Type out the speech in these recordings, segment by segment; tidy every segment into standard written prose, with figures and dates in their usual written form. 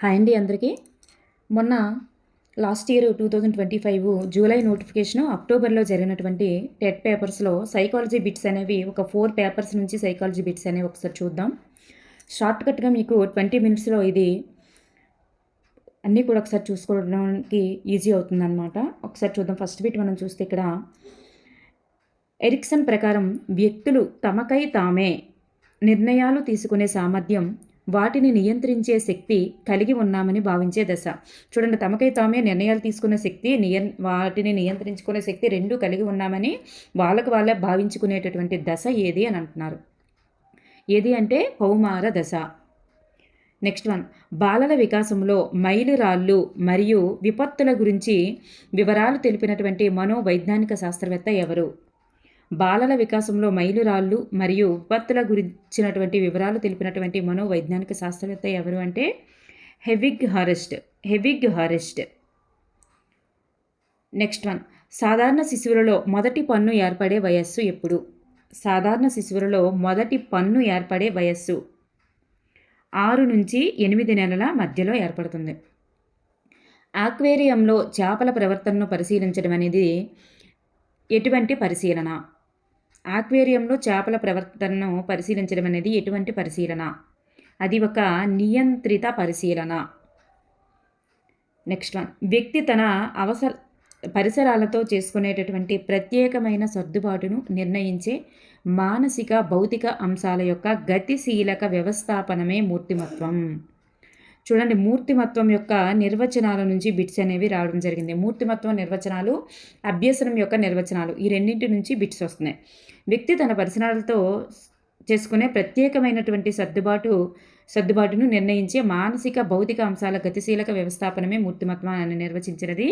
Hi అండి అందరికీ. మొన్న లాస్ట్ ఇయర్ 2025 జూలై నోటిఫికేషను అక్టోబర్లో జరిగినటువంటి టెట్ పేపర్స్లో సైకాలజీ బిట్స్ అనేవి ఒక 4 పేపర్స్ నుంచి సైకాలజీ బిట్స్ అనేవి ఒకసారి చూద్దాం. షార్ట్కట్గా మీకు 20 మినిట్స్లో ఇది అన్నీ కూడా ఒకసారి చూసుకోవడానికి ఈజీ అవుతుందన్నమాట. ఒకసారి చూద్దాం. ఫస్ట్ బిట్ మనం చూస్తే ఇక్కడ ఎరిక్సన్ ప్రకారం వ్యక్తులు తమకై తామే నిర్ణయాలు తీసుకునే సామర్థ్యం, వాటిని నియంత్రించే శక్తి కలిగి ఉన్నామని భావించే దశ. చూడండి, తమకై తామే నిర్ణయాలు తీసుకునే శక్తి, వాటిని నియంత్రించుకునే శక్తి రెండూ కలిగి ఉన్నామని వాళ్ళే భావించుకునేటటువంటి దశ ఏది అని అంటున్నారు. ఏది అంటే కౌమార దశ. నెక్స్ట్ వన్, బాలల వికాసంలో మైలురాళ్ళు మరియు విపత్తుల గురించి వివరాలు తెలిపినటువంటి మనోవైజ్ఞానిక శాస్త్రవేత్త ఎవరు? బాలల వికాసంలో మైలురాళ్ళు మరియు విపత్తుల గురించినటువంటి వివరాలు తెలిపినటువంటి మనోవైజ్ఞానిక శాస్త్రవేత్త ఎవరు అంటే హెవిగ్ హారెస్ట్. నెక్స్ట్ వన్, సాధారణ శిశువులలో మొదటి పన్ను ఏర్పడే వయస్సు ఎప్పుడు? సాధారణ శిశువులలో మొదటి పన్ను ఏర్పడే వయస్సు 6 నుంచి 8 నెలల మధ్యలో ఏర్పడుతుంది. ఆక్వేరియంలో చేపల ప్రవర్తనను పరిశీలించడం అనేది ఎటువంటి పరిశీలన? ఆక్వేరియంలో చేపల ప్రవర్తనను పరిశీలించడం అనేది ఎటువంటి పరిశీలన? అది ఒక నియంత్రిత పరిశీలన. నెక్స్ట్ వన్, వ్యక్తి తన పరిసరాలతో చేసుకునేటటువంటి ప్రత్యేకమైన సర్దుబాటును నిర్ణయించే మానసిక భౌతిక అంశాల యొక్క గతిశీలక వ్యవస్థాపనమే మూర్తిమత్వం. చూడండి, మూర్తిమత్వం యొక్క నిర్వచనాల నుంచి బిట్స్ అనేవి రావడం జరిగింది. మూర్తిమత్వం నిర్వచనాలు, అభ్యసనం యొక్క నిర్వచనాలు, ఈ రెండింటి నుంచి బిట్స్ వస్తున్నాయి. వ్యక్తి తన పరిసరాలతో చేసుకునే ప్రత్యేకమైనటువంటి సర్దుబాటును నిర్ణయించే మానసిక భౌతిక అంశాల గతిశీలక వ్యవస్థాపనమే మూర్తిమత్వం అని నిర్వచించినది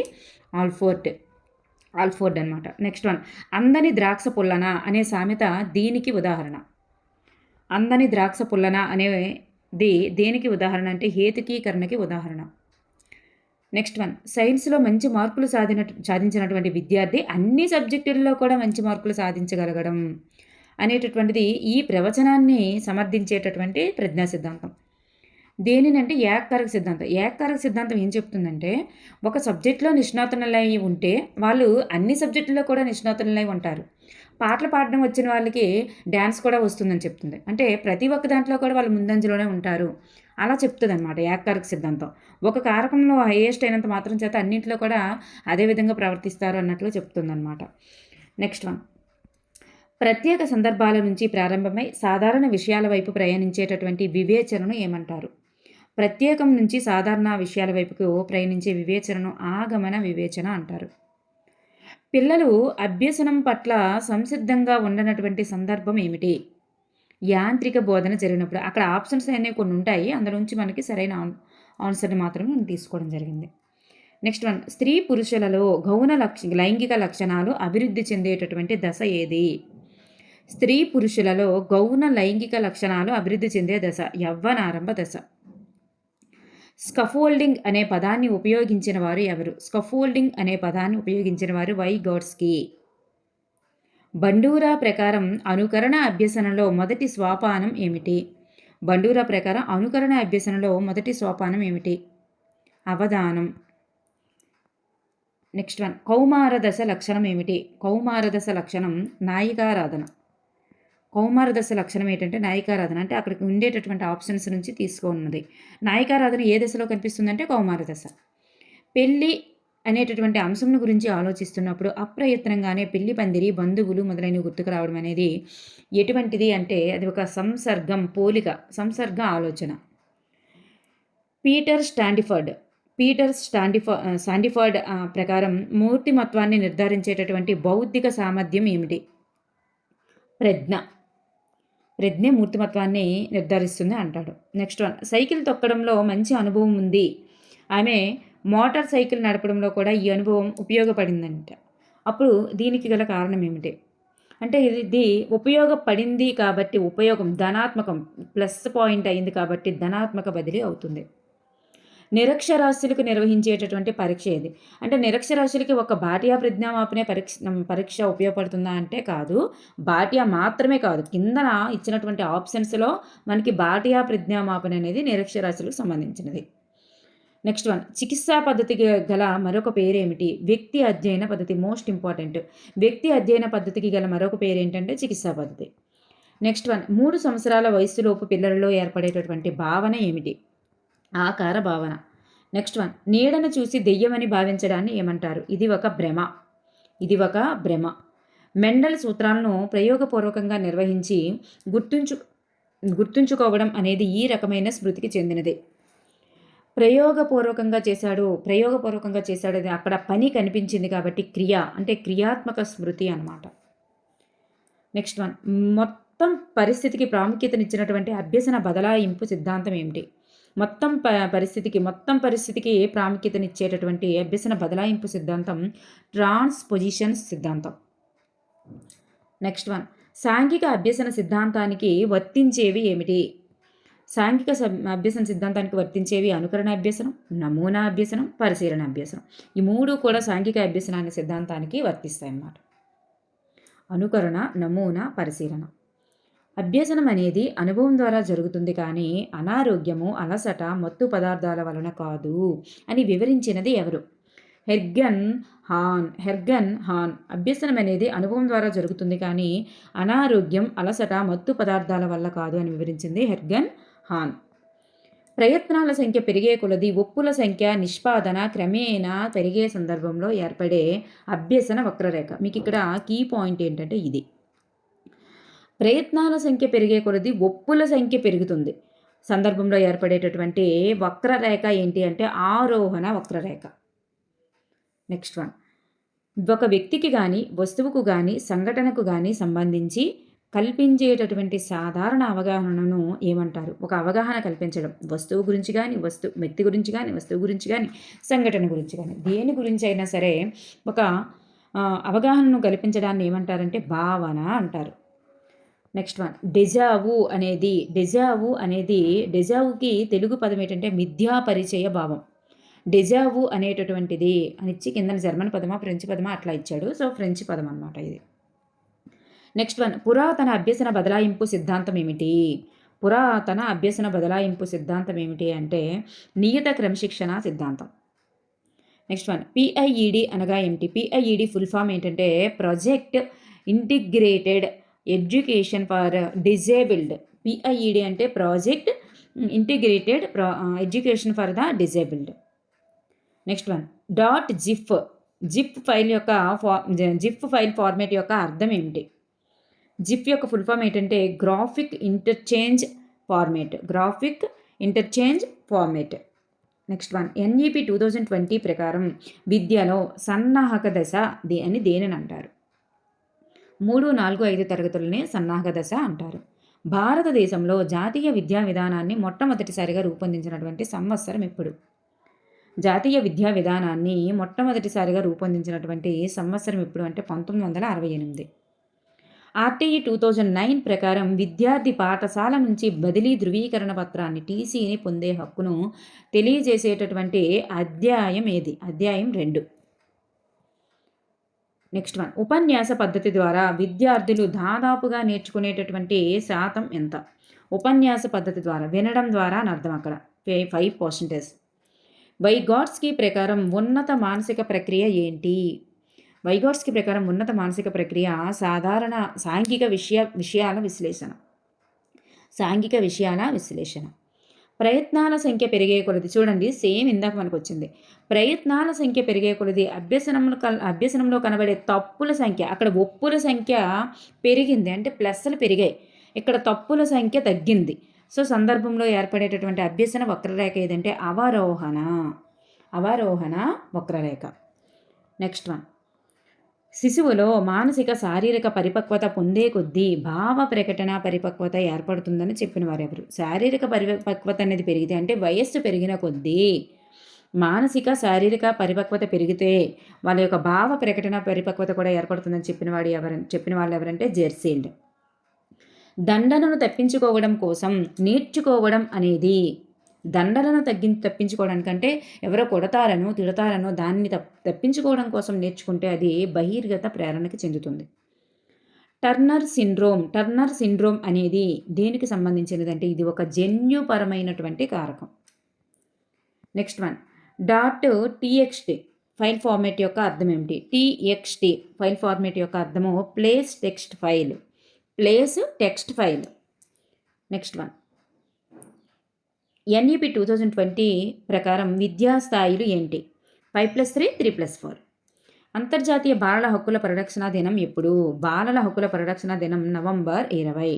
ఆల్ఫోర్డ్ అనమాట. నెక్స్ట్ వన్, అందని ద్రాక్ష పుల్లన అనే సామెత దీనికి ఉదాహరణ. అందని ద్రాక్ష పుల్లన అనేది దేనికి ఉదాహరణ అంటే హేతుకీకరణకి ఉదాహరణ. నెక్స్ట్ వన్, సైన్స్లో మంచి మార్కులు సాధించినటువంటి విద్యార్థి అన్ని సబ్జెక్టుల్లో కూడా మంచి మార్కులు సాధించగలగడం అనేటటువంటిది ఈ ప్రవచనాన్ని సమర్థించేటటువంటి ప్రజ్ఞా సిద్ధాంతం. దేనినంటే ఏకకారక సిద్ధాంతం. ఏకకారక సిద్ధాంతం ఏం చెప్తుందంటే, ఒక సబ్జెక్టులో నిష్ణాతులై ఉంటే వాళ్ళు అన్ని సబ్జెక్టుల్లో కూడా నిష్ణాతులై ఉంటారు. పాటలు పాడడం వచ్చిన వాళ్ళకి డ్యాన్స్ కూడా వస్తుందని చెప్తుంది. అంటే ప్రతి ఒక్క దాంట్లో కూడా వాళ్ళు ముందంజలోనే ఉంటారు అలా చెప్తుంది అనమాట ఏకకారక సిద్ధాంతం. ఒక కారకంలో హైయెస్ట్ అయినంత మాత్రం చేత అన్నింటిలో కూడా అదే విధంగా ప్రవర్తిస్తారు అన్నట్లు చెప్తుంది అనమాట. నెక్స్ట్ వన్, ప్రత్యేక సందర్భాల నుంచి ప్రారంభమై సాధారణ విషయాల వైపు ప్రయాణించేటటువంటి వివేచనను ఏమంటారు? ప్రత్యేకం నుంచి సాధారణ విషయాల వైపుకు ప్రయాణించే వివేచనను ఆగమన వివేచన అంటారు. పిల్లలు అభ్యసనం పట్ల సంసిద్ధంగా ఉండనటువంటి సందర్భం ఏమిటి? యాంత్రిక బోధన జరిగినప్పుడు. అక్కడ ఆప్షన్స్ అనేవి కొన్ని ఉంటాయి, అందులోంచి మనకి సరైన ఆన్సర్ని మాత్రమే మనం తీసుకోవడం జరిగింది. నెక్స్ట్ వన్, స్త్రీ పురుషులలో లైంగిక లక్షణాలు అభివృద్ధి చెందేటటువంటి దశ ఏది? స్త్రీ పురుషులలో గౌణ లైంగిక లక్షణాలు అభివృద్ధి చెందే దశ యవ్వనారంభ దశ. స్కఫోల్డింగ్ అనే పదాన్ని ఉపయోగించిన వారు ఎవరు? స్కఫోల్డింగ్ అనే పదాన్ని ఉపయోగించిన వారు వైగోట్స్కీ. బండూరా ప్రకారం అనుకరణ అభ్యసనలో మొదటి సోపానం ఏమిటి? బండూరా ప్రకారం అనుకరణ అభ్యసనలో మొదటి సోపానం ఏమిటి? అవధానం. నెక్స్ట్ వన్, కౌమార దశ లక్షణం ఏమిటి? కౌమార దశ లక్షణం నాయికారాధన. కౌమార దశ లక్షణం ఏంటంటే నాయికారాధన. అంటే అక్కడికి ఉండేటటువంటి ఆప్షన్స్ నుంచి తీసుకున్నది. నాయికారాధన ఏ దశలో కనిపిస్తుందంటే కౌమార దశ. పెళ్ళి అనేటటువంటి అంశం గురించి ఆలోచిస్తున్నప్పుడు అప్రయత్నంగానే పెళ్లి పందిరి, బంధువులు మొదలైనవి గుర్తుకు రావడం అనేది ఎటువంటిది అంటే అది ఒక సంసర్గ ఆలోచన. పీటర్ స్టాండిఫర్డ్ ప్రకారం మూర్తిమత్వాన్ని నిర్ధారించేటటువంటి బౌద్ధిక సామర్థ్యం ఏమిటి? ప్రజ్ఞ మూర్తిమత్వాన్ని నిర్ధారిస్తుంది అంటాడు. నెక్స్ట్ వన్, సైకిల్ తొక్కడంలో మంచి అనుభవం ఉంది. ఆమె మోటార్ సైకిల్ నడపడంలో కూడా ఈ అనుభవం ఉపయోగపడిందంట. అప్పుడు దీనికి గల కారణం ఏమిటి అంటే ఇది ఉపయోగపడింది కాబట్టి ఉపయోగం ధనాత్మకం, ప్లస్ పాయింట్ అయింది కాబట్టి ధనాత్మక బదిలీ అవుతుంది. నిరక్షరాస్యులకు నిర్వహించేటటువంటి పరీక్ష ఏది అంటే నిరక్షరాస్యులకి ఒక భాటియా ప్రజ్ఞామాపనే పరీక్ష ఉపయోగపడుతుందా అంటే కాదు. భాటియా మాత్రమే కాదు, కిందన ఇచ్చినటువంటి ఆప్షన్స్లో మనకి భాటియా ప్రజ్ఞామాపన అనేది నిరక్షరాస్యులకు సంబంధించినది. నెక్స్ట్ వన్, చికిత్సా పద్ధతికి గల మరొక పేరేమిటి? వ్యక్తి అధ్యయన పద్ధతి. Most important. వ్యక్తి అధ్యయన పద్ధతికి గల మరొక పేరు ఏంటంటే చికిత్సా పద్ధతి. నెక్స్ట్ వన్, 3 సంవత్సరాల వయస్సులోపు పిల్లలలో ఏర్పడేటటువంటి భావన ఏమిటి? ఆకార భావన. నెక్స్ట్ వన్, నీడను చూసి దెయ్యమని భావించడాన్ని ఏమంటారు? ఇది ఒక భ్రమ. ఇది ఒక భ్రమ. మెండల్ సూత్రాలను ప్రయోగపూర్వకంగా నిర్వహించి గుర్తుంచుకోవడం అనేది ఈ రకమైన స్మృతికి చెందినది. ప్రయోగపూర్వకంగా చేశాడు అది అక్కడ పని కనిపించింది కాబట్టి క్రియ అంటే క్రియాత్మక స్మృతి అన్నమాట. నెక్స్ట్ వన్, మొత్తం పరిస్థితికి ప్రాముఖ్యతనిచ్చినటువంటి అభ్యసన బదలాయింపు సిద్ధాంతం ఏమిటి? మొత్తం పరిస్థితికి ప్రాముఖ్యతనిచ్చేటటువంటి అభ్యసన బదలాయింపు సిద్ధాంతం ట్రాన్స్పొజిషన్ సిద్ధాంతం. నెక్స్ట్ వన్, సాంఘిక అభ్యసన సిద్ధాంతానికి వర్తించేవి ఏమిటి? సాంఘిక అభ్యసన సిద్ధాంతానికి వర్తించేవి అనుకరణ అభ్యసనం, నమూనా అభ్యసనం, పరిశీలన అభ్యసనం. ఈ 3 కూడా సాంఘిక అభ్యసనాన్ని సిద్ధాంతానికి వర్తిస్తాయి అన్నమాట. అనుకరణ, నమూనా, పరిశీలన. అభ్యసనం అనేది అనుభవం ద్వారా జరుగుతుంది కానీ అనారోగ్యము, అలసట, మత్తు పదార్థాల వలన కాదు అని వివరించినది ఎవరు? హెర్గన్ హాన్. అభ్యసనం అనేది అనుభవం ద్వారా జరుగుతుంది కానీ అనారోగ్యం, అలసట, మత్తు పదార్థాల వల్ల కాదు అని వివరించింది హెర్గన్ హాన్. ప్రయత్నాల సంఖ్య పెరిగే కొలది ఒప్పుల సంఖ్య నిష్పాదన క్రమేణా పెరిగే సందర్భంలో ఏర్పడే అభ్యసన వక్రరేఖ. మీకు ఇక్కడ కీ పాయింట్ ఏంటంటే ఇది. ప్రయత్నాల సంఖ్య పెరిగే కొలది ఒప్పుల సంఖ్య పెరుగుతుంది సందర్భంలో ఏర్పడేటటువంటి వక్రరేఖ ఏంటి అంటే ఆరోహణ వక్రరేఖ. నెక్స్ట్ వన్, ఒక వ్యక్తికి కానీ వస్తువుకు కానీ సంఘటనకు కానీ సంబంధించి కల్పించేటటువంటి సాధారణ అవగాహనను ఏమంటారు? ఒక అవగాహన కల్పించడం. వస్తువు గురించి కానీ వ్యక్తి గురించి కానీ వస్తువు గురించి కానీ సంఘటన గురించి కానీ దేని గురించి అయినా సరే ఒక అవగాహనను కల్పించడాన్ని ఏమంటారంటే భావన అంటారు. నెక్స్ట్ వన్, డెజావుకి తెలుగు పదం ఏంటంటే మిథ్యా పరిచయ భావం. డెజావు అనేటటువంటిది అని ఇచ్చి కింద జర్మన్ పదమా ఫ్రెంచ్ పదమా అట్లా ఇచ్చాడు. సో ఫ్రెంచ్ పదం అన్నమాట ఇది. నెక్స్ట్ వన్, పురాతన అభ్యసన బదలాయింపు సిద్ధాంతం ఏమిటి అంటే నియత క్రమశిక్షణ సిద్ధాంతం. నెక్స్ట్ వన్, పిఐఈడి అనగా ఏమిటి? పిఐఈడి ఫుల్ ఫామ్ ఏంటంటే project integrated education for disabled. PIED అంటే project integrated education for the disabled. Next one, GIF file format యొక్క అర్థం ఏమిటి? జిప్ యొక్క ఫుల్ ఫామ్ ఏంటంటే graphic interchange format. Next one, NEP 2020 ప్రకారం విద్యలో సన్నాహక దశ అని దేనిని అంటారు? 3, 4, 5 తరగతులనే సన్నాహక దశ అంటారు. భారతదేశంలో జాతీయ విద్యా విధానాన్ని మొట్టమొదటిసారిగా రూపొందించినటువంటి సంవత్సరం ఎప్పుడు? జాతీయ విద్యా విధానాన్ని మొట్టమొదటిసారిగా రూపొందించినటువంటి సంవత్సరం ఎప్పుడు అంటే 1968. ఆర్టీఈ 2009 ప్రకారం విద్యార్థి పాఠశాల నుంచి బదిలీ ధృవీకరణ పత్రాన్ని టీసీని పొందే హక్కును తెలియజేసేటటువంటి అధ్యాయం ఏది? అధ్యాయం 2. నెక్స్ట్ వన్, ఉపన్యాస పద్ధతి ద్వారా విద్యార్థులు దాదాపుగా నేర్చుకునేటటువంటి శాతం ఎంత? ఉపన్యాస పద్ధతి ద్వారా వినడం ద్వారా అని అర్థం అక్కడ 5%. వైగాట్స్కీ ప్రకారం ఉన్నత మానసిక ప్రక్రియ ఏంటి? వైగాట్స్కీ ప్రకారం ఉన్నత మానసిక ప్రక్రియ సాధారణ సాంఘిక విషయాల విశ్లేషణ. ప్రయత్నాల సంఖ్య పెరిగే కొలది, చూడండి సేమ్ ఇందాక మనకు వచ్చింది. ప్రయత్నాల సంఖ్య పెరిగే కొలది అభ్యసనంలో కనబడే తప్పుల సంఖ్య, అక్కడ ఒప్పుల సంఖ్య పెరిగింది అంటే ప్లస్లు పెరిగాయి, ఇక్కడ తప్పుల సంఖ్య తగ్గింది. సో సందర్భంలో ఏర్పడేటటువంటి అభ్యసన వక్రరేఖ ఏదంటే అవరోహణ వక్రరేఖ. నెక్స్ట్ వన్, శిశువులో మానసిక శారీరక పరిపక్వత పొందే కొద్దీ భావ ప్రకటన పరిపక్వత ఏర్పడుతుందని చెప్పిన వారెవరు? శారీరక పరిపక్వత అనేది పెరిగితే అంటే వయస్సు పెరిగిన కొద్దీ మానసిక శారీరక పరిపక్వత పెరిగితే వాళ్ళ యొక్క భావ ప్రకటన పరిపక్వత కూడా ఏర్పడుతుందని చెప్పిన వాళ్ళు ఎవరంటే జెర్సీల్డ్. దండనను తప్పించుకోవడం కోసం నేర్చుకోవడం అనేది, దండలను తప్పించుకోవడానికంటే ఎవరో కొడతారనో తిడతారనో దాన్ని తప్పించుకోవడం కోసం నేర్చుకుంటే అది బహిర్గత ప్రేరణకి చెందుతుంది. టర్నర్ సిండ్రోమ్ అనేది దేనికి సంబంధించినదంటే ఇది ఒక జన్యుపరమైనటువంటి కారకం. Next one, dot TXT file format యొక్క అర్థం ఏమిటి? టీఎక్స్టీ ఫైల్ ఫార్మేట్ యొక్క అర్థము place text file. Place text file. Next one, NEP 2020 ప్రకారం విద్యా స్థాయిలు ఏంటి? 5+3, 3+4. అంతర్జాతీయ బాలల హక్కుల పరిరక్షణ దినం ఎప్పుడు? బాలల హక్కుల పరిరక్షణ దినం నవంబర్ 20.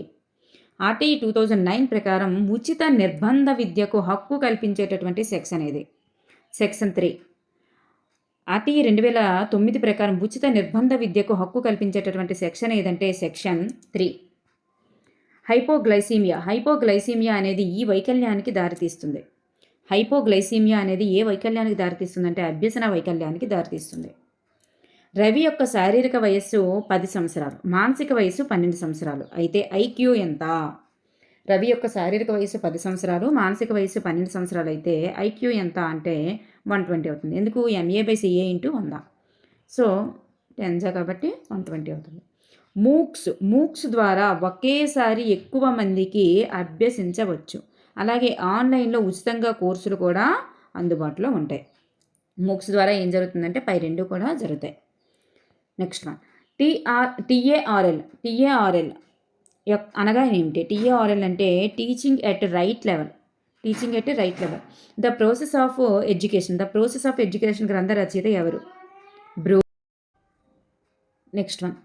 ఆర్టీఈ 2009 ప్రకారం ఉచిత నిర్బంధ విద్యకు హక్కు కల్పించేటటువంటి సెక్షన్ ఏది? సెక్షన్ 3. ఆర్టీఈ 2009 ప్రకారం ఉచిత నిర్బంధ విద్యకు హక్కు కల్పించేటటువంటి సెక్షన్ ఏదంటే సెక్షన్ 3. హైపోగ్లైసీమియా అనేది ఈ వైకల్యానికి దారితీస్తుంది. హైపోగ్లైసీమియా అనేది ఏ వైకల్యానికి దారితీస్తుంది అంటే అభ్యసన వైకల్యానికి దారితీస్తుంది. రవి యొక్క శారీరక వయస్సు 10 సంవత్సరాలు, మానసిక వయస్సు 12 సంవత్సరాలు. అయితే ఐక్యూ ఎంత? రవి యొక్క శారీరక వయస్సు 10 సంవత్సరాలు, మానసిక వయస్సు 12 సంవత్సరాలు అయితే ఐక్యూ ఎంత అంటే 120 అవుతుంది. ఎందుకు? MA/CA × 100. సో 10 కాబట్టి 120 అవుతుంది. మూక్స్ ద్వారా ఒకేసారి ఎక్కువ మందికి అభ్యసించవచ్చు. అలాగే ఆన్లైన్లో ఉచితంగా కోర్సులు కూడా అందుబాటులో ఉంటాయి. మూక్స్ ద్వారా ఏం జరుగుతుందంటే పై రెండు కూడా జరుగుతాయి. నెక్స్ట్ వన్, టీఏఆర్ఎల్ అనగా ఏమిటి? టీఏఆర్ఎల్ అంటే teaching at right level. The process of education గ్రంథ రచయిత ఎవరు? Bru. Next one,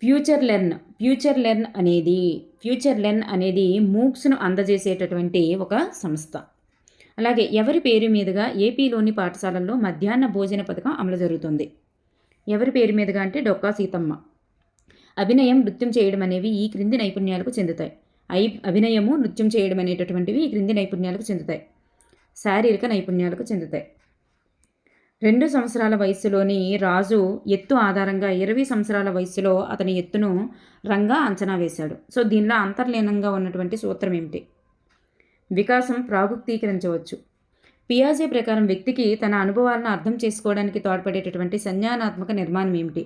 future learn అనేది మూక్స్ను అందజేసేటటువంటి ఒక సంస్థ. అలాగే ఎవరి పేరు మీదుగా ఏపీలోని పాఠశాలల్లో మధ్యాహ్న భోజన పథకం అమలు జరుగుతుంది? ఎవరి పేరు మీదుగా అంటే డొక్కా సీతమ్మ. అభినయం, నృత్యం చేయడం అనేవి ఈ క్రింది నైపుణ్యాలకు చెందుతాయి. అభినయము, నృత్యం చేయడం అనేటటువంటివి ఈ క్రింది నైపుణ్యాలకు చెందుతాయి. శారీరక నైపుణ్యాలకు చెందుతాయి. 2 సంవత్సరాల వయస్సులోని రాజు ఎత్తు ఆధారంగా 20 సంవత్సరాల వయస్సులో అతని ఎత్తును రంగా అంచనా వేశాడు. సో దీనిలో అంతర్లీనంగా ఉన్నటువంటి సూత్రం ఏమిటి? వికాసం ప్రాగుక్తీకరించవచ్చు. పియాజే ప్రకారం వ్యక్తికి తన అనుభవాలను అర్థం చేసుకోవడానికి తోడ్పడేటటువంటి సంజ్ఞానాత్మక నిర్మాణం ఏమిటి?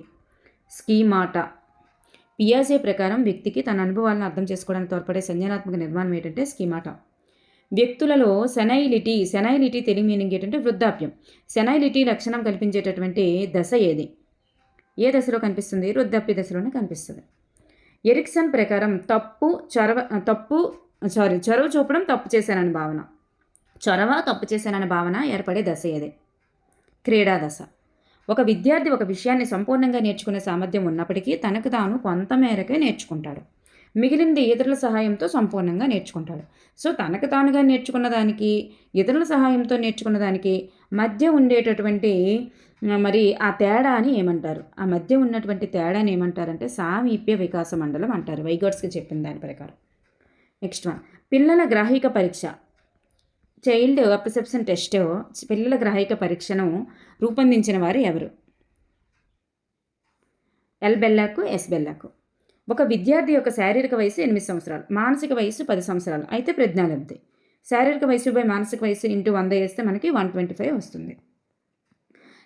స్కీమాటా. పియాజే ప్రకారం వ్యక్తికి తన అనుభవాలను అర్థం చేసుకోవడానికి తోడ్పడే సంజ్ఞానాత్మక నిర్మాణం ఏంటంటే స్కీమాటా. వ్యక్తులలో సెనైలిటీ తెలుగు మీనింగ్ ఏంటంటే వృద్ధాప్యం. సెనైలిటీ లక్షణం కల్పించేటటువంటి దశ ఏది? ఏ దశలో కనిపిస్తుంది? వృద్ధాప్య దశలోనే కనిపిస్తుంది. ఎరిక్సన్ ప్రకారం చొరవ చూపడం తప్పు చేశానని భావన ఏర్పడే దశ ఏది? క్రీడా దశ. ఒక విద్యార్థి ఒక విషయాన్ని సంపూర్ణంగా నేర్చుకునే సామర్థ్యం ఉన్నప్పటికీ తనకు తాను కొంత మేరకే నేర్చుకుంటాడు. మిగిలింది ఇతరుల సహాయంతో సంపూర్ణంగా నేర్చుకుంటాడు. సో తనకు తానుగా నేర్చుకున్న దానికి, ఇతరుల సహాయంతో నేర్చుకున్న దానికి మధ్య ఉండేటటువంటి మరి ఆ తేడాని ఏమంటారు? ఆ మధ్య ఉన్నటువంటి తేడాని ఏమంటారంటే సామీప్య వికాస మండలం అంటారు, వైగోట్స్కి చెప్పిన దాని ప్రకారం. నెక్స్ట్ వన్, పిల్లల గ్రాహిక పరీక్ష, చైల్డ్ పర్సెప్షన్ టెస్ట్, పిల్లల గ్రాహిక పరీక్షను రూపొందించిన వారు ఎవరు? L Bellak, S Bellak. ఒక విద్యార్థి యొక్క శారీరక వయసు 8 సంవత్సరాలు, మానసిక వయసు 10 సంవత్సరాలు అయితే ప్రజ్ఞాలబ్ధి. శారీరక వయసు బై మానసిక వయసు ఇంటూ 100 వేస్తే మనకి 125 వస్తుంది.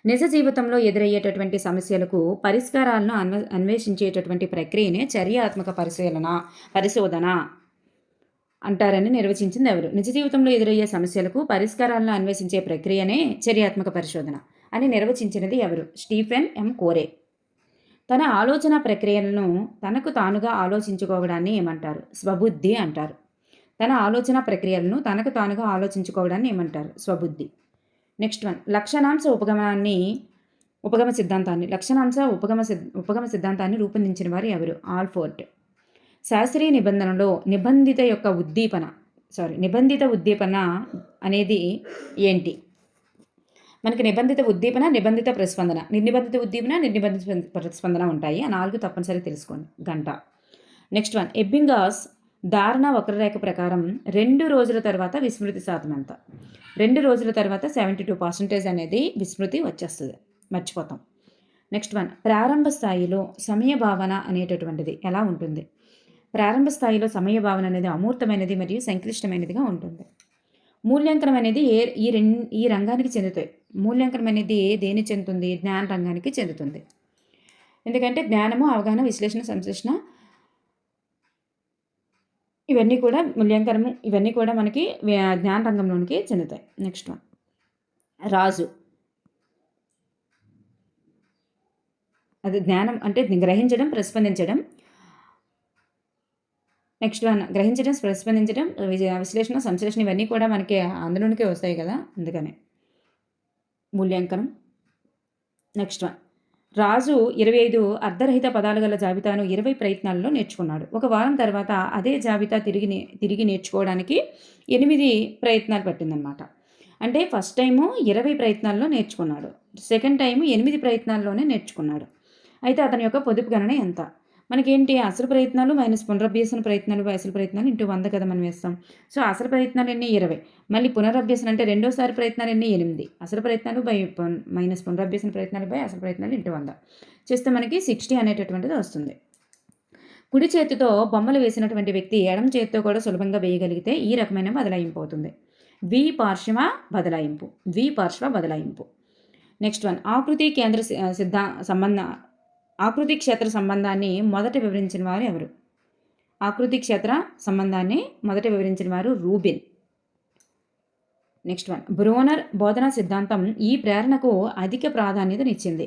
నిజ జీవితంలో ఎదురయ్యేటటువంటి సమస్యలకు పరిష్కారాలను అన్వేషించేటటువంటి ప్రక్రియనే చర్యాత్మక పరిశోధన అంటారని నిర్వచించింది ఎవరు? నిజ జీవితంలో ఎదురయ్యే సమస్యలకు పరిష్కారాలను అన్వేషించే ప్రక్రియనే చర్యాత్మక పరిశోధన అని నిర్వచించినది ఎవరు? స్టీఫెన్ ఎం కోరే. తన ఆలోచన ప్రక్రియలను తనకు తానుగా ఆలోచించుకోవడాన్ని ఏమంటారు? స్వబుద్ధి అంటారు. తన ఆలోచన ప్రక్రియలను తనకు తానుగా ఆలోచించుకోవడాన్ని ఏమంటారు? స్వబుద్ధి. నెక్స్ట్ వన్, లక్షణాంశ ఉపగమ సిద్ధాంతాన్ని రూపొందించిన వారు ఎవరు? ఆల్ఫోర్డ్. శాస్త్రీయ నిబంధనలో నిబంధిత ఉద్దీపన అనేది ఏంటి? మనకి నిబంధిత ఉద్దీపన, నిబంధిత ప్రతిస్పందన, నిర్నిబంధిత ఉద్దీపన, నిర్నిబంధిత ప్రతిస్పందన ఉంటాయి. ఆ 4 తప్పనిసరి తెలుసుకోండి. గంట. నెక్స్ట్ వన్, ఎబ్బింగాస్ ధారణ వక్రరేఖ ప్రకారం 2 రోజుల తర్వాత విస్మృతి శాతం ఎంత? 2 రోజుల తర్వాత 72% అనేది విస్మృతి వచ్చేస్తుంది, మర్చిపోతాం. నెక్స్ట్ వన్, ప్రారంభ స్థాయిలో సమయ భావన అనేటటువంటిది ఎలా ఉంటుంది? ప్రారంభ స్థాయిలో సమయ భావన అనేది అమూర్తమైనది మరియు సంక్లిష్టమైనదిగా ఉంటుంది. మూల్యాంకనం అనేది ఈ రంగానికి చెందుతాయి. మూల్యాంకనం అనేది దేని చెందుతుంది? జ్ఞాన రంగానికి చెందుతుంది. ఎందుకంటే జ్ఞానము, అవగాహన, విశ్లేషణ, సంశ్లేషణ ఇవన్నీ కూడా మూల్యాంకనము, ఇవన్నీ కూడా మనకి జ్ఞాన రంగంలోనికి చెందుతాయి. నెక్స్ట్ వన్, రాజు. అది జ్ఞానం అంటే గ్రహించడం, ప్రతిస్పందించడం. నెక్స్ట్ వన్ గ్రహించడం, ప్రతిస్పందించడం, విశ్లేషణ, సంశ్లేషణ ఇవన్నీ కూడా మనకి అందులోనికే వస్తాయి కదా! అందుకని. మూల్యాంకనం. Next one. రాజు 25 అర్ధరహిత పదాలు గల జాబితాను 20 ప్రయత్నాల్లో నేర్చుకున్నాడు. ఒక వారం తర్వాత అదే జాబితా తిరిగి నేర్చుకోవడానికి 8 ప్రయత్నాలు పట్టిందనమాట. అంటే ఫస్ట్ టైము 20 ప్రయత్నాల్లో నేర్చుకున్నాడు. సెకండ్ టైము 8 ప్రయత్నాల్లోనే నేర్చుకున్నాడు. అయితే అతని యొక్క పొదుపు గణన ఎంత? మనకేంటి అసలు ప్రయత్నాలు మైనస్ పునరభ్యసన ప్రయత్నాలు అసలు ప్రయత్నాలు ఇంటూ 100 కదా మనం వేస్తాం. సో అసలు ప్రయత్నాలు ఎన్ని 20, మళ్ళీ పునరభ్యసన అంటే రెండోసారి ప్రయత్నాలు ఎన్ని 8, అసలు ప్రయత్నాలు బై మైనస్ పునరభ్యసన ప్రయత్నాలు బై అసలు ప్రయత్నాలు ఇంటూ 100 చేస్తే మనకి 60 అనేటటువంటిది వస్తుంది. కుడి చేతితో బొమ్మలు వేసినటువంటి వ్యక్తి ఎడమ చేతితో కూడా సులభంగా వేయగలిగితే ఈ రకమైన బదలాయింపు అవుతుంది. ద్విపార్శ్వ బదలాయింపు. Next one. ఆకృతి క్షేత్ర సంబంధాన్ని మొదట వివరించిన వారు ఎవరు? ఆకృతి క్షేత్ర సంబంధాన్ని మొదట వివరించిన వారు రూబిన్. Next one. బ్రోనర్ బోధనా సిద్ధాంతం ఈ ప్రేరణకు అధిక ప్రాధాన్యతనిచ్చింది.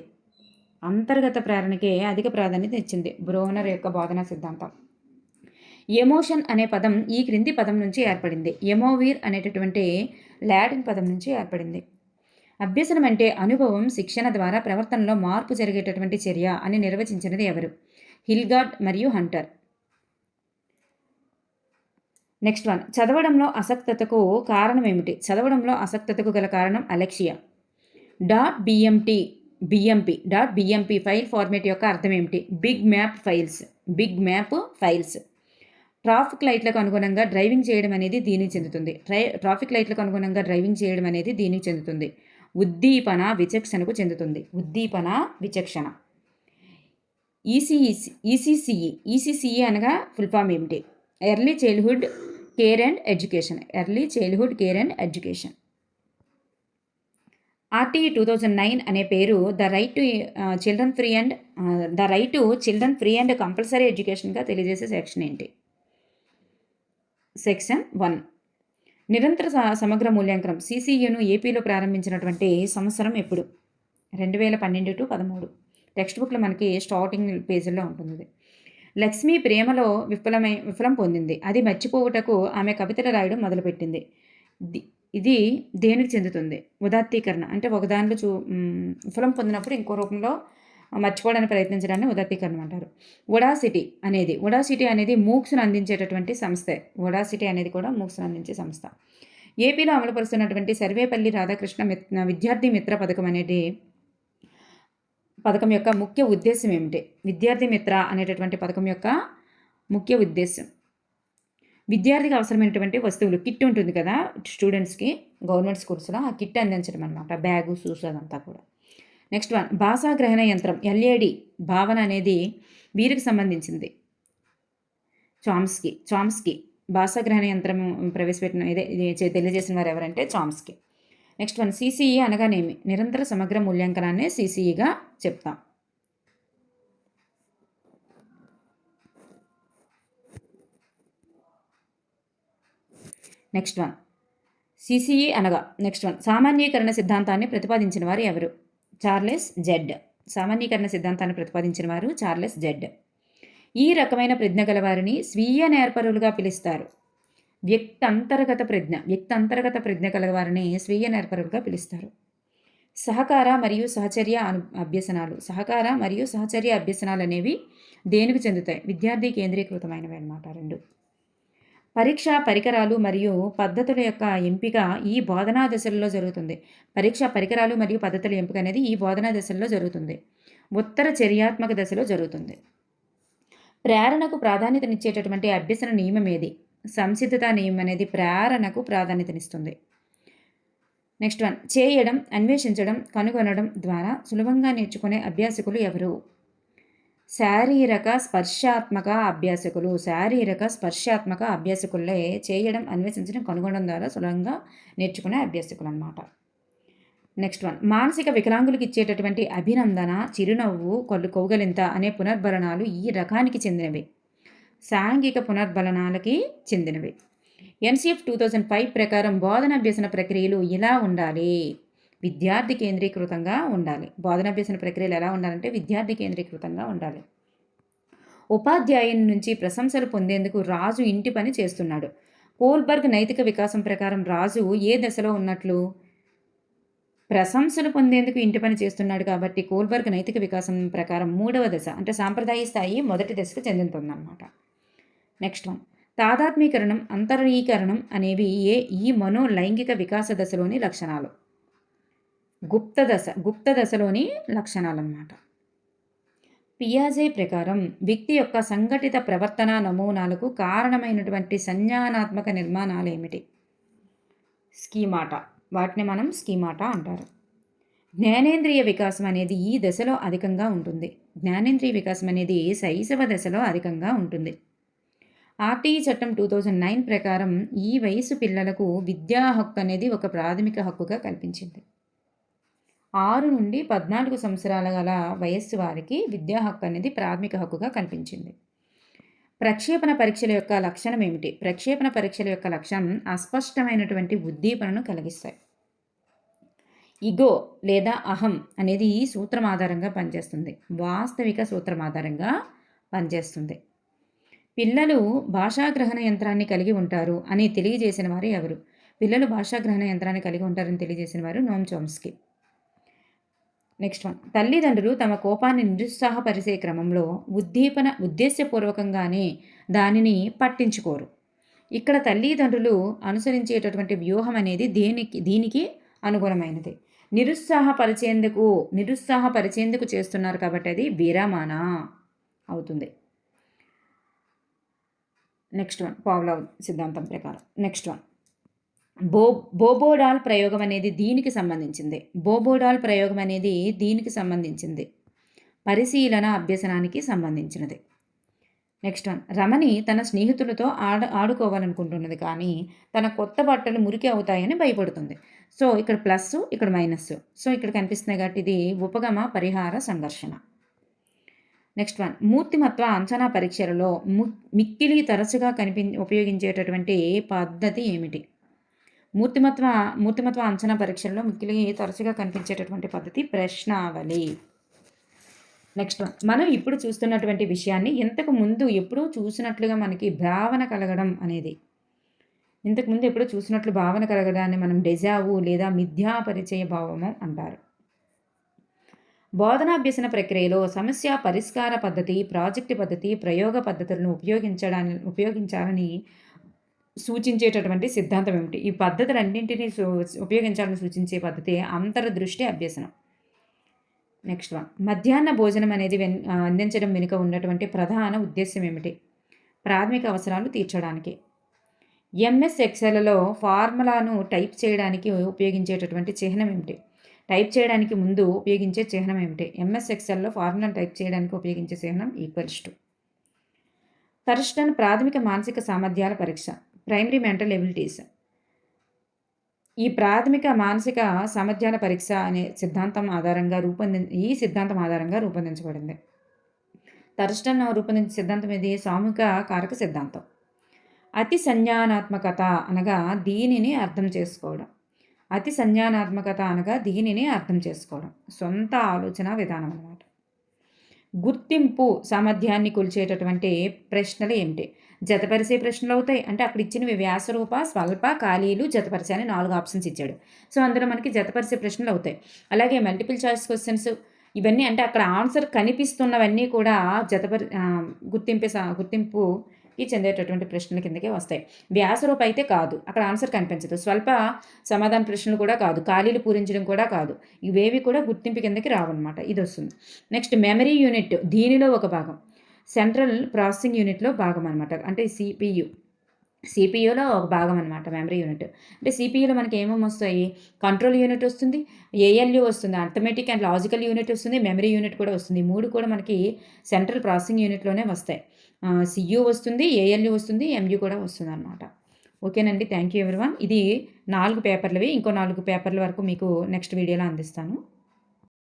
అంతర్గత ప్రేరణకే అధిక ప్రాధాన్యత ఇచ్చింది బ్రోనర్ యొక్క బోధనా సిద్ధాంతం. ఎమోషన్ అనే పదం ఈ క్రింది పదం నుంచి ఏర్పడింది. ఎమోవీర్ అనేటటువంటి లాటిన్ పదం నుంచి ఏర్పడింది. అభ్యసనం అంటే అనుభవం, శిక్షణ ద్వారా ప్రవర్తనలో మార్పు జరిగేటటువంటి చర్య అని నిర్వచించినది ఎవరు? హిల్గార్డ్ మరియు హంటర్. Next one. చదవడంలో అసక్తతకు కారణం ఏమిటి? చదవడంలో అసక్తతకు గల కారణం అలెక్సియా. .bmp ఫైల్ ఫార్మేట్ యొక్క అర్థం ఏమిటి? Big map files. ట్రాఫిక్ లైట్లకు అనుగుణంగా డ్రైవింగ్ చేయడం అనేది దీనికి చెందుతుంది. ఉద్దీపన విచక్షణకు చెందుతుంది. విచక్షణ. ఈసీసీఈ అనగా ఫుల్ ఫామ్ ఏమిటి? Early childhood care and education. RTE 2009 అనే పేరు the right to children free and compulsory ఎడ్యుకేషన్గా తెలియజేసే సెక్షన్ ఏంటి? సెక్షన్ 1. నిరంతర సమగ్ర మూల్యాంకనం సిసియును ఏపీలో ప్రారంభించినటువంటి సంవత్సరం ఎప్పుడు? 2012-13. టెక్స్ట్ బుక్లో మనకి స్టార్టింగ్ పేజీల్లో ఉంటుంది. లక్ష్మి ప్రేమలో విఫలం పొందింది. అది మర్చిపోవుటకు ఆమె కవితలు రాయడం మొదలుపెట్టింది. ఇది దేనికి చెందుతుంది? ఉదాత్తీకరణ. అంటే ఒకదానిలో విఫలం పొందినప్పుడు ఇంకో రూపంలో మర్చిపోవడానికి ప్రయత్నించడాన్ని ఉదాత్తీకరణ అంటారు. ఒడాసిటీ అనేది మూక్స్ను అందించేటటువంటి సంస్థే. ఒడాసిటీ అనేది కూడా మూక్స్ను అందించే సంస్థ. ఏపీలో అమలుపరుస్తున్నటువంటి సర్వేపల్లి రాధాకృష్ణ విద్యార్థి మిత్ర పథకం యొక్క ముఖ్య ఉద్దేశం ఏమిటి? విద్యార్థి మిత్ర అనేటటువంటి పథకం యొక్క ముఖ్య ఉద్దేశం విద్యార్థికి అవసరమైనటువంటి వస్తువులు కిట్ ఉంటుంది కదా స్టూడెంట్స్కి గవర్నమెంట్ స్కూల్స్లో, ఆ కిట్ అందించడం అనమాట. బ్యాగు, షూస్ అదంతా కూడా. Next one. భాషా గ్రహణ యంత్రం ఎల్ఏడి భావన అనేది వీరికి సంబంధించింది. చామ్స్కీ భాషా గ్రహణ యంత్రం ప్రవేశపెట్టిన తెలియజేసిన వారు ఎవరంటే చామ్స్కీ. Next one. సిసిఈ అనగానేమి? నిరంతర సమగ్ర మూల్యాంకనాన్ని సిసిఈగా చెప్తాం. Next one. సిసిఈ అనగా నెక్స్ట్ వన్. సామాన్యీకరణ సిద్ధాంతాన్ని ప్రతిపాదించిన వారు ఎవరు? Charles Z. ఈ రకమైన ప్రజ్ఞ గలవారిని స్వీయ నేర్పరులుగా పిలుస్తారు. వ్యక్తంతర్గత ప్రజ్ఞ కలవారిని స్వీయ నేర్పరులుగా పిలుస్తారు. సహకార మరియు సహచర్య అభ్యసనాలు అనేవి దేనికి చెందుతాయి? విద్యార్థి కేంద్రీకృతమైనవి అన్నమాట. 2. పరీక్షా పరికరాలు మరియు పద్ధతుల యొక్క ఎంపిక ఈ బోధనా దశల్లో జరుగుతుంది. పరీక్షా పరికరాలు మరియు పద్ధతుల ఎంపిక అనేది ఈ బోధనా దశల్లో జరుగుతుంది. ఉత్తర చర్యాత్మక దశలో జరుగుతుంది. ప్రేరణకు ప్రాధాన్యతనిచ్చేటటువంటి అభ్యసన నియమం ఏది? సంసిద్ధత నియమం అనేది ప్రేరణకు ప్రాధాన్యతనిస్తుంది. Next one. చేయడం, అన్వేషించడం, కనుగొనడం ద్వారా సులభంగా నేర్చుకునే అభ్యాసకులు ఎవరు? శారీరక స్పర్శాత్మక అభ్యాసకులే చేయడం, అన్వేషించడం, కనుగొనడం ద్వారా సులభంగా నేర్చుకునే అభ్యాసకులు అన్నమాట. Next one. మానసిక వికలాంగులకు ఇచ్చేటటువంటి అభినందన, చిరునవ్వు, కౌగలింత అనే పునర్బలనాలు ఈ రకానికి చెందినవి. సాంఘిక పునర్బలనాలకి చెందినవి. ఎన్సిఎఫ్ 2005 ప్రకారం బోధనాభ్యసన ప్రక్రియలు ఇలా ఉండాలి. విద్యార్థి కేంద్రీకృతంగా ఉండాలి. బోధనాభ్యసన ప్రక్రియలు ఎలా ఉండాలంటే విద్యార్థి కేంద్రీకృతంగా ఉండాలి. ఉపాధ్యాయుని నుంచి ప్రశంసలు పొందేందుకు రాజు ఇంటి పని చేస్తున్నాడు. కోల్బర్గ్ నైతిక వికాసం ప్రకారం రాజు ఏ దశలో ఉన్నట్లు? ప్రశంసలు పొందేందుకు ఇంటి పని చేస్తున్నాడు కాబట్టి కోల్బర్గ్ నైతిక వికాసం ప్రకారం 3వ దశ అంటే సాంప్రదాయ స్థాయి మొదటి దశకు చెందుతుందన్నమాట. నెక్స్ట్ వన్, తాదాత్మీకరణం, అంతరీకరణం అనేవి ఈ మనోలైంగిక వికాస దశలోని లక్షణాలు. గుప్త దశలోని లక్షణాలు అన్నమాట. పియాజే ప్రకారం వ్యక్తి యొక్క సంఘటిత ప్రవర్తన నమూనాలకు కారణమైనటువంటి సంజ్ఞానాత్మక నిర్మాణాలు ఏమిటి? స్కీమాటా. వాటిని మనం స్కీమాటా అంటారు. జ్ఞానేంద్రియ వికాసం అనేది ఈ దశలో అధికంగా ఉంటుంది. జ్ఞానేంద్రియ వికాసం అనేది శైశవ దశలో అధికంగా ఉంటుంది. ఆర్టీఈ చట్టం 2009 ప్రకారం ఈ వయసు పిల్లలకు విద్యా హక్కు అనేది ఒక ప్రాథమిక హక్కుగా కల్పించింది. 6 నుండి 14 సంవత్సరాల గల వయస్సు వారికి విద్యా హక్కు అనేది ప్రాథమిక హక్కుగా కల్పించింది. ప్రక్షేపణ పరీక్షల యొక్క లక్షణం ఏమిటి? ప్రక్షేపణ పరీక్షల యొక్క లక్షణం అస్పష్టమైనటువంటి ఉద్దీపనను కలిగిస్తాయి. ఇగో లేదా అహం అనేది ఈ సూత్రం ఆధారంగా పనిచేస్తుంది. వాస్తవిక సూత్రం ఆధారంగా పనిచేస్తుంది. పిల్లలు భాషాగ్రహణ యంత్రాన్ని కలిగి ఉంటారు అని తెలియజేసిన వారు ఎవరు? పిల్లలు భాషాగ్రహణ యంత్రాన్ని కలిగి ఉంటారని తెలియజేసిన వారు నోమ్ చోమ్స్కీ. నెక్స్ట్ వన్, తల్లిదండ్రులు తమ కోపాన్ని నిరుత్సాహపరిచే క్రమంలో ఉద్దేశపూర్వకంగానే దానిని పట్టించుకోరు. ఇక్కడ తల్లిదండ్రులు అనుసరించేటటువంటి వ్యూహం అనేది దీనికి అనుగుణమైనది. నిరుత్సాహపరిచేందుకు చేస్తున్నారు కాబట్టి అది విరమణ అవుతుంది. నెక్స్ట్ వన్, పావ్లావ్ సిద్ధాంతం ప్రకారం. నెక్స్ట్ వన్, బోబోడాల్ ప్రయోగం అనేది దీనికి సంబంధించింది. పరిశీలన అభ్యసనానికి సంబంధించినది. నెక్స్ట్ వన్, రమణి తన స్నేహితులతో ఆడుకోవాలనుకుంటున్నది కానీ తన కొత్త బట్టలు మురికి అవుతాయని భయపడుతుంది. సో ఇక్కడ ప్లస్, ఇక్కడ మైనస్. సో ఇక్కడ కనిపిస్తుంది కాబట్టి ఇది ఉపగమ పరిహార సంఘర్షణ. నెక్స్ట్ వన్, మూర్తిమత్వ అంచనా పరీక్షలలో మిక్కిలి తరచుగా ఉపయోగించేటటువంటి పద్ధతి ఏమిటి? మూర్తిమత్వ అంచనా పరీక్షల్లో మిక్కిలి తరచుగా కనిపించేటటువంటి పద్ధతి ప్రశ్నావళి. నెక్స్ట్ వన్, మనం ఇప్పుడు చూస్తున్నటువంటి విషయాన్ని ఇంతకు ముందు ఎప్పుడూ చూసినట్లుగా మనకి భావన కలగడం అనేది, ఇంతకుముందు ఎప్పుడూ చూసినట్లు భావన కలగడాన్ని మనం డెజావు లేదా మిథ్యా పరిచయ భావము అంటారు. బోధనాభ్యసన ప్రక్రియలో సమస్య పరిష్కార పద్ధతి, ప్రాజెక్టు పద్ధతి, ప్రయోగ పద్ధతులను ఉపయోగించాలని సూచించేటటువంటి సిద్ధాంతం ఏమిటి? ఈ పద్ధతులన్నింటినీ ఉపయోగించాలని సూచించే పద్ధతి అంతర్దృష్టి అభ్యసనం. నెక్స్ట్ వన్, మధ్యాహ్న భోజనం అనేది అందించడం వెనుక ఉన్నటువంటి ప్రధాన ఉద్దేశం ఏమిటి? ప్రాథమిక అవసరాలు తీర్చడానికి. ఎంఎస్ ఎక్సెల్లో ఫార్ములాను టైప్ చేయడానికి ఉపయోగించేటటువంటి చిహ్నం ఏమిటి? టైప్ చేయడానికి ముందు ఉపయోగించే చిహ్నం ఏమిటి? ఎంఎస్ ఎక్సెల్లో ఫార్ములాను టైప్ చేయడానికి ఉపయోగించే చిహ్నం =. థర్స్టన్ ప్రాథమిక మానసిక సామర్థ్యాల పరీక్ష, ప్రైమరీ మెంటల్ ఎబిలిటీస్. ఈ ప్రాథమిక మానసిక సామర్థ్యాల పరీక్ష అనే సిద్ధాంతం ఆధారంగా రూపొందించబడింది. థర్స్టన్ రూపొందించిన సిద్ధాంతం ఇది సామూహిక కారక సిద్ధాంతం. అతి సంజ్ఞానాత్మకత అనగా దీనిని అర్థం చేసుకోవడం. సొంత ఆలోచన విధానం అన్నమాట. గుర్తింపు సామర్థ్యాన్ని కొలిచేటటువంటి ప్రశ్నలు ఏమిటి? జతపరిచే ప్రశ్నలు అవుతాయి. అంటే అక్కడ ఇచ్చినవి వ్యాసరూప, స్వల్ప, ఖాళీలు, జతపరిచే అని 4 ఆప్షన్స్ ఇచ్చాడు. సో అందులో మనకి జతపరిచే ప్రశ్నలు అవుతాయి. అలాగే మల్టిపుల్ చాయిస్ క్వశ్చన్స్ ఇవన్నీ అంటే అక్కడ ఆన్సర్ కనిపిస్తున్నవన్నీ కూడా గుర్తింపుకి చెందేటటువంటి ప్రశ్నల కిందకే వస్తాయి. వ్యాసరూప అయితే కాదు, అక్కడ ఆన్సర్ కనిపించదు. స్వల్ప సమాధాన ప్రశ్నలు కూడా కాదు, ఖాళీలు పూరించడం కూడా కాదు. ఇవేవి కూడా గుర్తింపు కిందకి రావన్నమాట. ఇది వస్తుంది. నెక్స్ట్ మెమరీ యూనిట్ దీనిలో ఒక భాగం. సెంట్రల్ ప్రాసెసింగ్ యూనిట్లో భాగం అనమాట. అంటే సిపియులో ఒక భాగం అనమాట మెమరీ యూనిట్. అంటే సిపియులో మనకి ఏమేమి వస్తాయి? కంట్రోల్ యూనిట్ వస్తుంది, ఏఎల్యూ వస్తుంది, అర్థమెటిక్ అండ్ లాజికల్ యూనిట్ వస్తుంది, మెమరీ యూనిట్ కూడా వస్తుంది. 3 కూడా మనకి సెంట్రల్ ప్రాసెసింగ్ యూనిట్లోనే వస్తాయి. సియు వస్తుంది, ఏఎల్యూ వస్తుంది, ఎంయూ కూడా వస్తుంది అనమాట. ఓకేనండి, థ్యాంక్ యూ ఎవ్రీవన్. ఇది 4 పేపర్లవి. ఇంకో 4 పేపర్ల వరకు మీకు నెక్స్ట్ వీడియోలో అందిస్తాను.